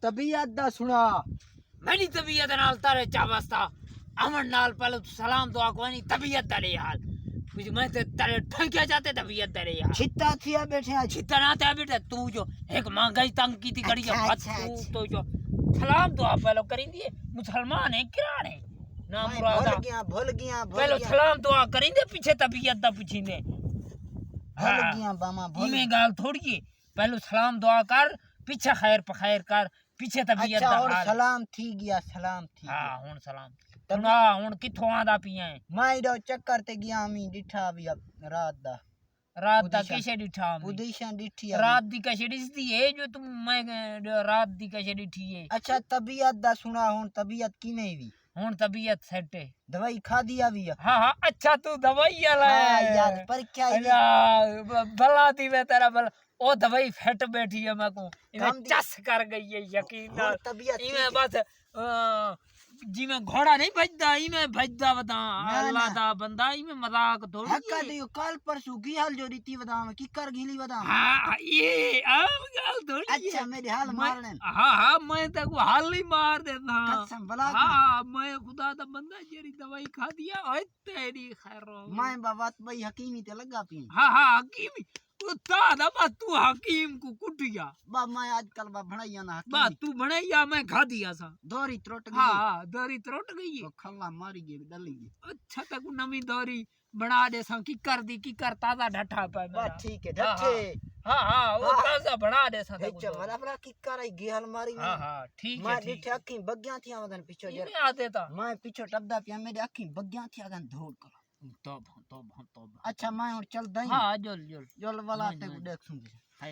तबीयत दा सुना मेरी तबीयत नाल तारे चा वास्ता अमन नाल पहले सलाम दुआ कोई नहीं तबीयत दरे यार कुछ मैं ते तारे ठंकिया जाते तबीयत दरे यार छिता थिया बैठे आज छितना ते बेटा तू जो एक महंगाई तंग की थी कड़ी अच्छा, बस अच्छा, तू अच्छा। तो जो सलाम दुआ पहले करी दिए मुसलमान है किरान है ना मुरादा भूल गया पहले सलाम दुआ करी दे पीछे तबीयत दा पूछी दे बामा भूल इमे गाल थोड़ी है पहले सलाम दुआ कर पीछे खैर पखैर कर पीछे तबीयत अच्छा दा और हाल। सलाम थी गया सलाम थी हां हुन सलाम ना हुन किथों आंदा पिया है मैं इधर चक्कर ते गया मी डिठा भी अब रात दा रात दा उदिशा। कैसे डिठा उदिशा डिठी रात दी कैसे डिसदी है जो तुम मैं रात दी कैसे डिठी है अच्छा तबीयत दा सुना हुन तबीयत की नहीं हुई हुन तबीयत सेट है दवाई खा दिया भी हाँ हाँ अच्छा तू दवाई वाला हाँ है यार पर क्या भला दी मैं तेरा भला ओ दवाई फिट बैठी है मैं को इमे काम दी- चस कर गई है यकीन और नाल तबीयत इमे ठीक बस जी में घोड़ा नहीं भजदा इमे भजदा बता ना, अल्लाह ना। दा बंदा इमे मजाक थोड़ी हक्का है दियो कल परसों की हाल जो रीति बदाम की कर घिली बदाम हाँ ये अब गाल थोड़ी अच्छा है मेरे हाल मारने हाँ हाँ मैं तेको हाल ही मार देता कसम भला की। हाँ मैं खुदा दा बंदा जेरी दवाई खा दिया ओए तेरी खैर हो मैं बाबा भाई हकीमी ते लगा पी हाँ हाँ हकीम उस्ताद अब तू हकीम को कुटिया बा मैं आजकल बा भणाइया ना बा हकीमी तू बने या मैं खा दिया सा दोरी त्रुट गई हाँ दौरी त्रुट गई है तो खल्ला मारी गई डली गई अच्छा तक नवी दौरी बना दे सा की कर ताजा ढठा पे बा मेरा ठीक है हाँ, डठे हाँ हाँ वो हाँ। ताजा बना दे सा ए चमरा बरा की कर की हाल मारी हाँ हाँ ठीक है मैं ठीक डिठे अखी बग्या थी वदन पीछे जर इमे आते था मैं पीछे टबदा पिया मेरे अखी बग्या थी अगन धोड़ कर तो अच्छा मैं और चल दई हाँ जोल जोल जल वाला नहीं, ते को नहीं। देख सुन है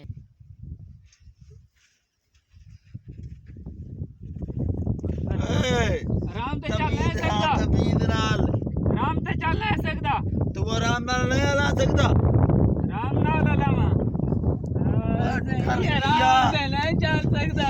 राम ते चल नहीं सकता तबीयत नाल राम ते चल नहीं सकता तू आराम नाल नहीं ला सकता राम ना लामा ये राम से नहीं चल सकता